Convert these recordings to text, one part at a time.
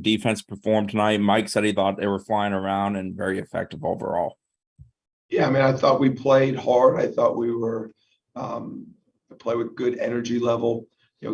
defense performed tonight? Mike said he thought they were flying around and very effective overall. Yeah, I mean, I thought we played hard. I thought we were play with good energy level.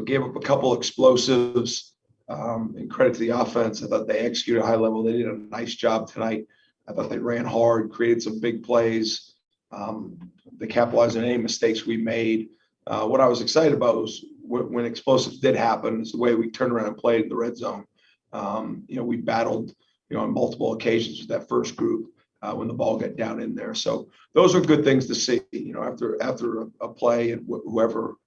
Gave up a couple explosives. And credit to the offense. I thought they executed a high level. They did a nice job tonight. I thought they ran hard, created some big plays. They capitalized on any mistakes we made. What I was excited about was when explosives did happen, is the way we turned around and played in the red zone. We battled, on multiple occasions with that first group when the ball got down in there. So those are good things to see. After a play and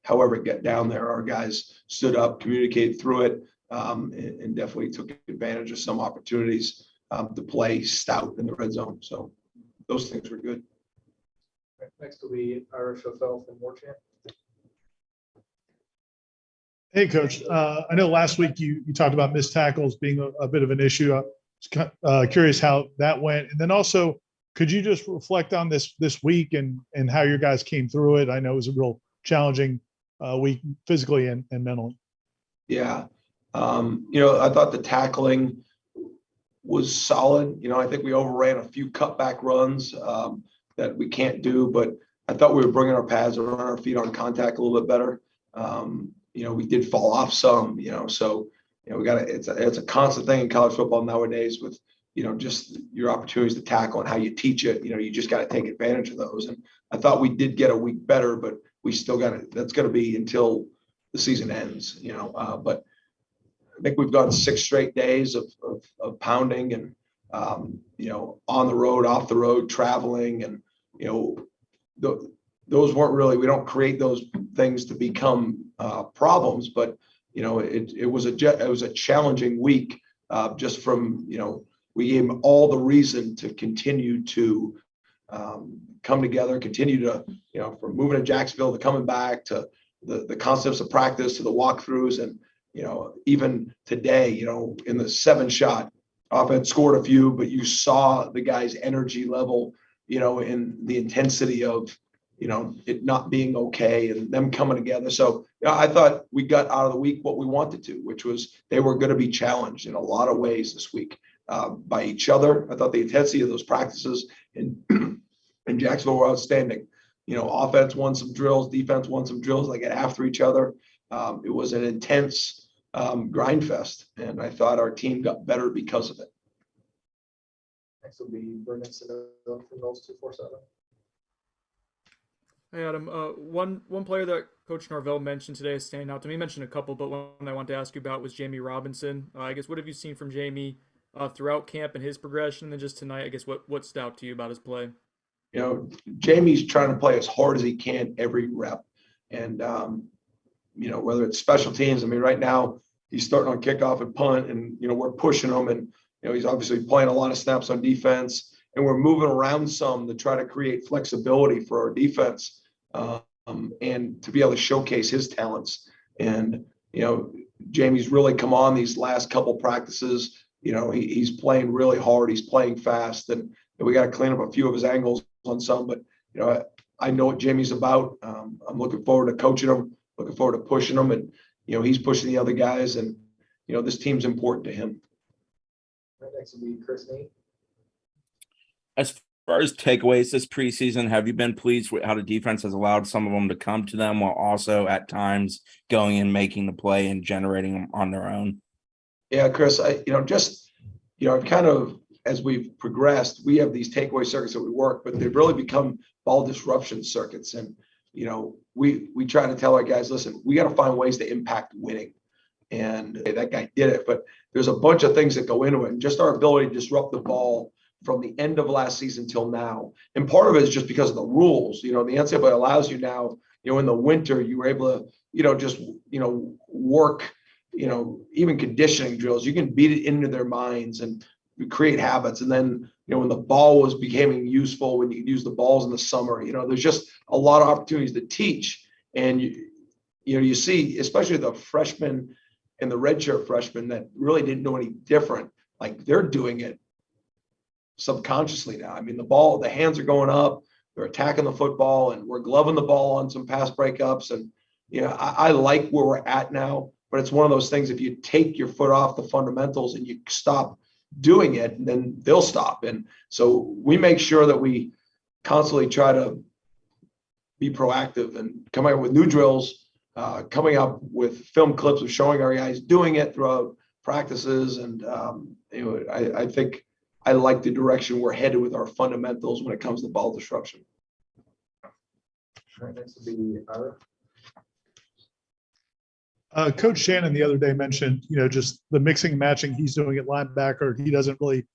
however it got down there, our guys stood up, communicated through it, and definitely took advantage of some opportunities to play stout in the red zone. So those things were good. Next will be Irish FL from Warchant. Hey, Coach. I know last week you talked about missed tackles being a bit of an issue. I was curious how that went. And then also, could you just reflect on this week and how your guys came through it? I know it was a real challenging week physically and mentally. Yeah. I thought the tackling was solid. I think we overran a few cutback runs that we can't do, but I thought we were bringing our pads around our feet on contact a little bit better. We did fall off some, so, we got it's a constant thing in college football nowadays with, just your opportunities to tackle and how you teach it. You just got to take advantage of those. And I thought we did get a week better, but we still got it. That's going to be until the season ends, but I think we've gone 6 straight days of pounding and, on the road, off the road, traveling. And, those weren't really, we don't create those things to become problems, but, it was a challenging week just from, we gave them all the reason to continue to come together, continue to, from moving to Jacksonville to coming back to the concepts of practice to the walkthroughs. And, even today, in the 7-shot offense scored a few, but you saw the guys' energy level, in the intensity of, it not being okay and them coming together. So I thought we got out of the week what we wanted to, which was they were going to be challenged in a lot of ways this week by each other. I thought the intensity of those practices in Jacksonville were outstanding. Offense won some drills, defense won some drills, like after each other. It was an intense grind fest, and I thought our team got better because of it. Next will be Burnett from Noles 247. Hey, Adam. One player that Coach Norvell mentioned today is standing out to me. He mentioned a couple, but one I wanted to ask you about was Jamie Robinson. I guess, what have you seen from Jamie throughout camp and his progression? And then just tonight, I guess, what stood out to you about his play? Jamie's trying to play as hard as he can every rep. And, whether it's special teams, right now he's starting on kickoff and punt, and, we're pushing him. And, he's obviously playing a lot of snaps on defense, and we're moving around some to try to create flexibility for our defense and to be able to showcase his talents. And, Jamie's really come on these last couple practices. He's playing really hard. He's playing fast, and we got to clean up a few of his angles on some, but, I know what Jamie's about. I'm looking forward to coaching him, looking forward to pushing him, and, he's pushing the other guys, and, this team's important to him. Next will be Chris Nate. As far as takeaways this preseason, have you been pleased with how the defense has allowed some of them to come to them while also at times going and making the play and generating them on their own? Yeah, Chris, I've kind of, as we've progressed, we have these takeaway circuits that we work, but they've really become ball disruption circuits. And, we try to tell our guys, listen, we got to find ways to impact winning. And that guy did it, but there's a bunch of things that go into it, and just our ability to disrupt the ball from the end of last season till now. And part of it is just because of the rules. The NCAA allows you now, in the winter, you were able to, just, work, even conditioning drills. You can beat it into their minds and create habits. And then, when the ball was becoming useful, when you use the balls in the summer, there's just a lot of opportunities to teach. And, you see, especially the freshmen and the redshirt freshmen that really didn't know any different, like they're doing it subconsciously now. The hands are going up, they're attacking the football, and we're gloving the ball on some pass breakups. And, I like where we're at now. but it's one of those things, if you take your foot off the fundamentals and you stop doing it, then they'll stop. And so we make sure that we constantly try to be proactive and coming up with new drills, coming up with film clips of showing our guys doing it throughout practices. And I think I like the direction we're headed with our fundamentals when it comes to ball disruption. All right, next will be Ira. Coach Shannon the other day mentioned, just the mixing and matching he's doing at linebacker. He doesn't really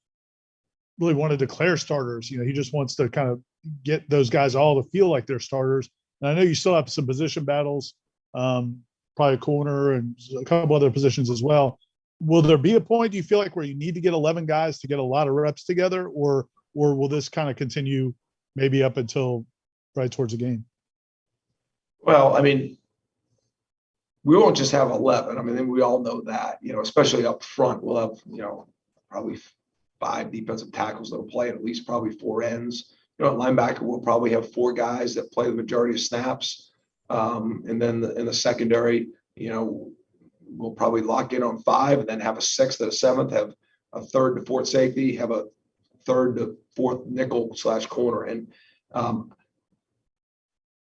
want to declare starters. He just wants to kind of get those guys all to feel like they're starters. And I know you still have some position battles, probably a corner and a couple other positions as well. Will there be a point, do you feel like, where you need to get 11 guys to get a lot of reps together, or will this kind of continue maybe up until right towards the game? Well, I mean, we won't just have 11. I mean, we all know that, especially up front, we'll have, probably 5 defensive tackles that'll play, and at least probably 4 ends. At linebacker, we'll probably have 4 guys that play the majority of snaps. And then in the secondary, we'll probably lock in on 5 and then have a 6th and a 7th, have a 3rd to 4th safety, have a 3rd to 4th nickel / corner. And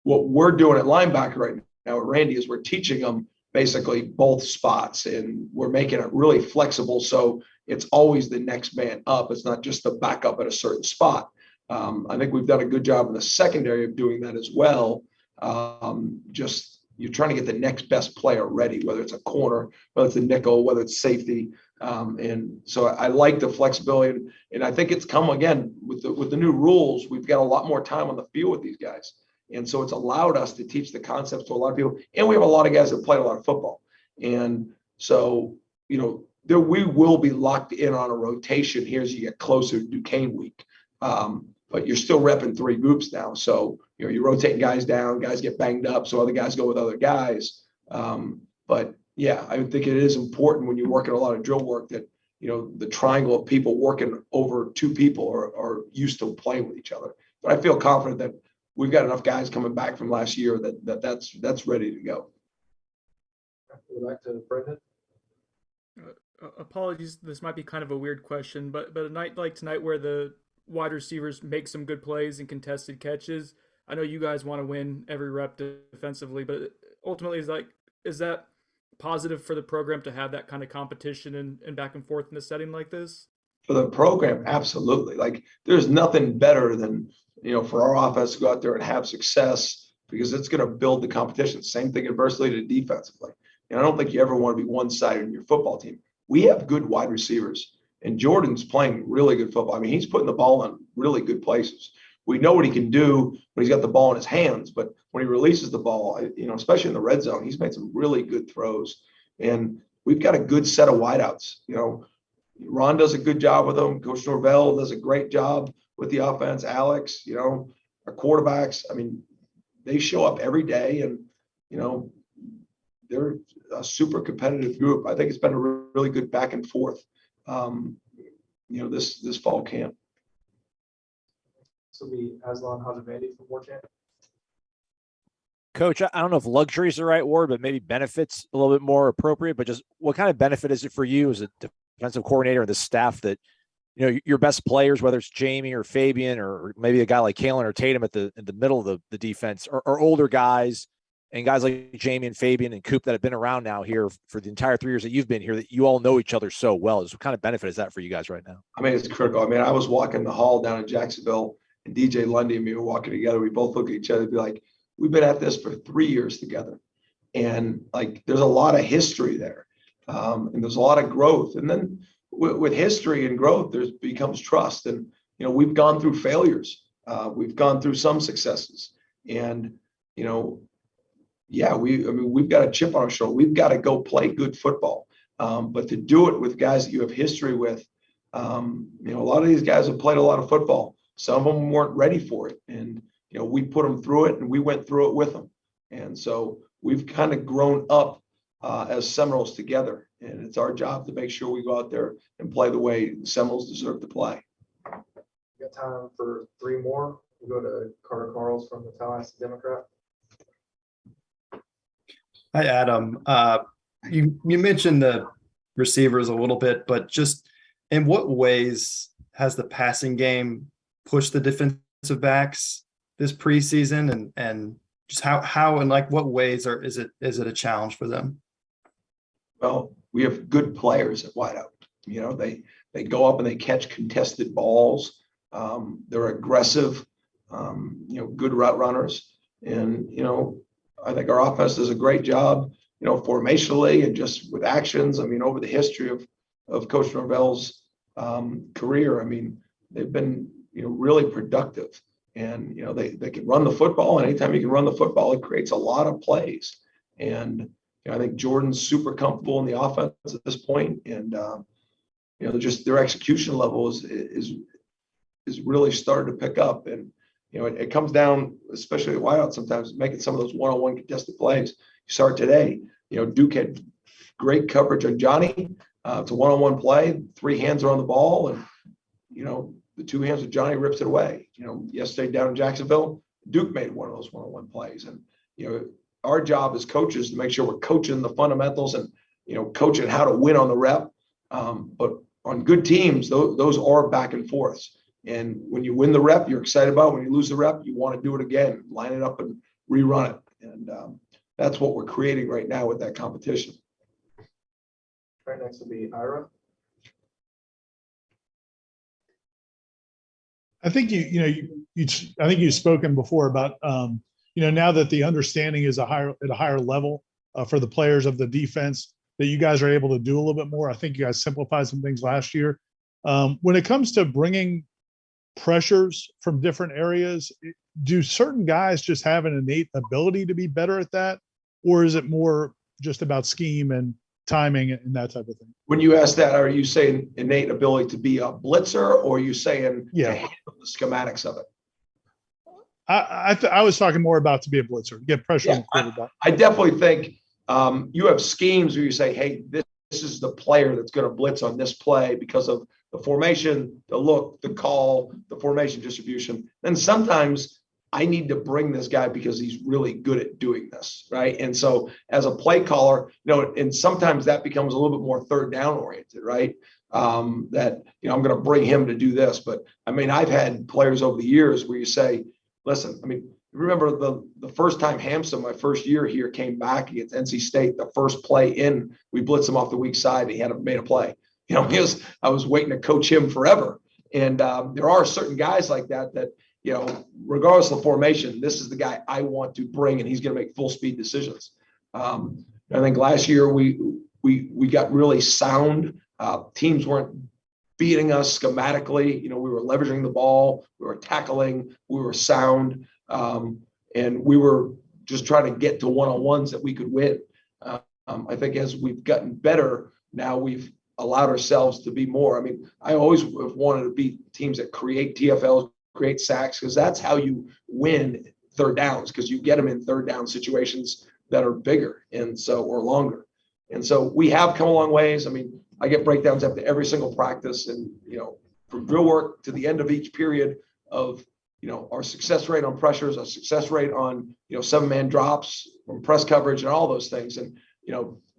what we're doing at linebacker right now at Randy is we're teaching them basically both spots, and we're making it really flexible. So it's always the next man up. It's not just the backup at a certain spot. I think we've done a good job in the secondary of doing that as well. Just you're trying to get the next best player ready, whether it's a corner, whether it's a nickel, whether it's safety. And so I like the flexibility, and I think it's come again with the new rules. We've got a lot more time on the field with these guys. And so it's allowed us to teach the concepts to a lot of people. And we have a lot of guys that played a lot of football. And so, we will be locked in on a rotation here as you get closer to Duquesne week. But you're still repping 3 groups now. So, you're rotating guys down, guys get banged up, so other guys go with other guys. But yeah, I think it is important when you're working a lot of drill work that, the triangle of people working over 2 people are used to playing with each other. But I feel confident that we've got enough guys coming back from last year that's ready to go. Go back to Brendan. Apologies, this might be kind of a weird question, but a night like tonight where the wide receivers make some good plays and contested catches, I know you guys want to win every rep defensively, but ultimately is that positive for the program to have that kind of competition and back and forth in a setting like this? For the program, absolutely. Like, there's nothing better than, for our offense to go out there and have success, because it's going to build the competition. Same thing adversely to defensively. And I don't think you ever want to be one-sided in your football team. We have good wide receivers, and Jordan's playing really good football. I mean, he's putting the ball in really good places. We know what he can do when he's got the ball in his hands, but when he releases the ball, especially in the red zone, he's made some really good throws. And we've got a good set of wideouts. Ron does a good job with them. Coach Norvell does a great job with the offense. Alex, our quarterbacks, I mean, they show up every day, and, they're a super competitive group. I think it's been a really good back and forth, this fall camp. This will be Aslan Hajimandi from Warchant. Coach, I don't know if luxury is the right word, but maybe benefits a little bit more appropriate. But just what kind of benefit is it for you as a defensive coordinator and the staff that, your best players, whether it's Jamie or Fabian or maybe a guy like Kalen or Tatum in the middle of the defense, are older guys, and guys like Jamie and Fabian and Coop that have been around now here for the entire 3 years that you've been here, that you all know each other so well. What kind of benefit is that for you guys right now? I mean, it's critical. I mean, I was walking the hall down in Jacksonville, and DJ Lundy and me were walking together. We both look at each other and be like, we've been at this for 3 years together. And there's a lot of history there. And there's a lot of growth. And then with history and growth, becomes trust. And, we've gone through failures. We've gone through some successes. And, we've got a chip on our shoulder. We've got to go play good football. But to do it with guys that you have history with, a lot of these guys have played a lot of football. Some of them weren't ready for it. And, we put them through it, and we went through it with them. And so we've kind of grown up as Seminoles together. And it's our job to make sure we go out there and play the way the Seminoles deserve to play. We got time for 3 more. We'll go to Carter Carls from the Tallahassee Democrat. Hi, Adam. you mentioned the receivers a little bit, but just in what ways has the passing game pushed the defensive backs this preseason, and just how and like what ways is it a challenge for them? Well, we have good players at wideout. You know, they go up and they catch contested balls. They're aggressive, good route runners. And, I think our offense does a great job, formationally and just with actions. I mean, over the history of Coach Norvell's career, I mean, they've been, really productive. And, they can run the football. And anytime you can run the football, it creates a lot of plays. And, I think Jordan's super comfortable in the offense at this point. And, just their execution level is really started to pick up. And, it comes down, especially at wideout, sometimes making some of those one-on-one contested plays. You saw it today. Duke had great coverage on Johnny. It's a one-on-one play. 3 hands are on the ball, and the 2 hands of Johnny rips it away. Yesterday down in Jacksonville, Duke made one of those one-on-one plays. And our job as coaches to make sure we're coaching the fundamentals and coaching how to win on the rep. But on good teams, those are back and forths. And when you win the rep, you're excited about it. When you lose the rep, you want to do it again, line it up and rerun it. And that's what we're creating right now with that competition. Right next will be Ira. I think I think you've spoken before about now that the understanding is at a higher level for the players of the defense, that you guys are able to do a little bit more. I think you guys simplified some things last year. When it comes to bringing pressures from different areas, do certain guys just have an innate ability to be better at that? Or is it more just about scheme and timing and that type of thing? When you ask that, are you saying innate ability to be a blitzer, or are you saying Yeah, to handle the schematics of it? I was talking more about to be a blitzer, get pressure on the quarterback. I definitely think you have schemes where you say, hey, this is the player that's going to blitz on this play because of the formation, the look, the call, the formation distribution. Then sometimes I need to bring this guy because he's really good at doing this, right? And so as a play caller, and sometimes that becomes a little bit more third down oriented, right? That, I'm going to bring him to do this. But I mean, I've had players over the years where you say, listen, I mean, remember the first time Hampson, my first year here, came back against NC State, the first play in, we blitzed him off the weak side and he had made a play. I was waiting to coach him forever. And there are certain guys like that, regardless of the formation, this is the guy I want to bring, and he's going to make full speed decisions. I think last year we got really sound. Teams weren't beating us schematically. We were leveraging the ball, we were tackling, we were sound, and we were just trying to get to one-on-ones that we could win. I think as we've gotten better, now we've allowed ourselves to be more. I mean, I always have wanted to beat teams that create TFLs, create sacks, because that's how you win third downs, because you get them in third down situations that are bigger or longer. And so we have come a long ways. I mean, I get breakdowns after every single practice, and from drill work to the end of each period of our success rate on pressures, our success rate on 7-man drops, from press coverage, and all those things. And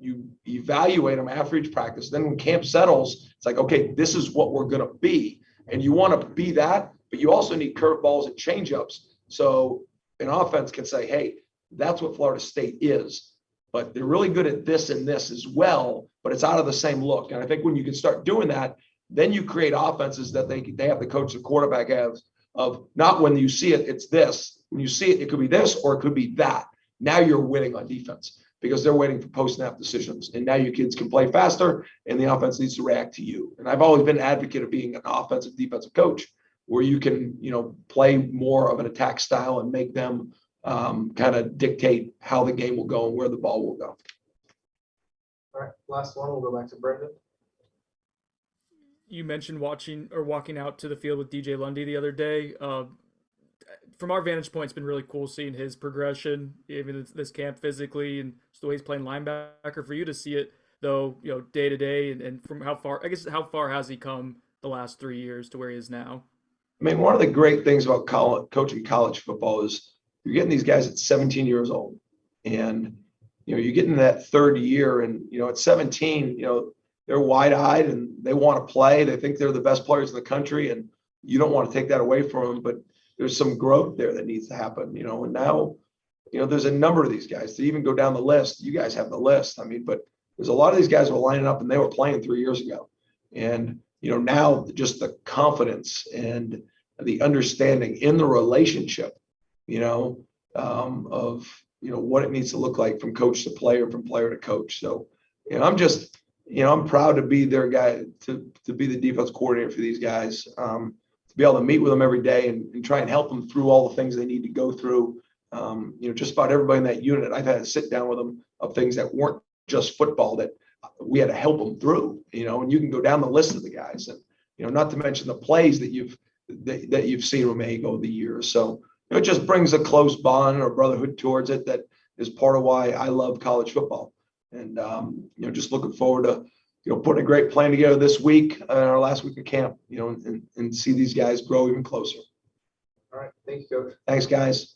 you evaluate them after each practice. Then when camp settles, it's like, okay, this is what we're going to be, and you want to be that, but you also need curveballs and changeups. So an offense can say, hey, that's what Florida State is, but they're really good at this and this as well, but it's out of the same look. And I think when you can start doing that, then you create offenses that they have the coach, the quarterback has, of not when you see it, it's this. When you see it, it could be this or it could be that. Now you're winning on defense because they're waiting for post-snap decisions. And now your kids can play faster and the offense needs to react to you. And I've always been an advocate of being an offensive defensive coach where you can, play more of an attack style and make them kind of dictate how the game will go and where the ball will go. All right, last one, we'll go back to Brendan. You mentioned walking out to the field with DJ Lundy the other day. From our vantage point, it's been really cool seeing his progression, even this camp physically, and just the way he's playing linebacker. For you to see it, though, day to day, and from how far has he come the last 3 years to where he is now? I mean, one of the great things about coaching college football is you're getting these guys at 17 years old, and you get into that third year and, at 17, they're wide eyed and they want to play. They think they're the best players in the country, and you don't want to take that away from them, but there's some growth there that needs to happen, and now, there's a number of these guys to even go down the list. You guys have the list. I mean, but there's a lot of these guys who are lining up and they were playing 3 years ago. And, now just the confidence and the understanding in the relationship, of, what it needs to look like from coach to player, from player to coach. So, I'm just, I'm proud to be their guy, to be the defense coordinator for these guys, to be able to meet with them every day and try and help them through all the things they need to go through. Just about everybody in that unit, I've had to sit down with them of things that weren't just football that we had to help them through, and you can go down the list of the guys and, not to mention the plays that you've seen them make over the years. So it just brings a close bond or brotherhood towards it. That is part of why I love college football. And, just looking forward to, putting a great plan together this week, our last week of camp, and see these guys grow even closer. All right. Thank you, Coach. Thanks, guys.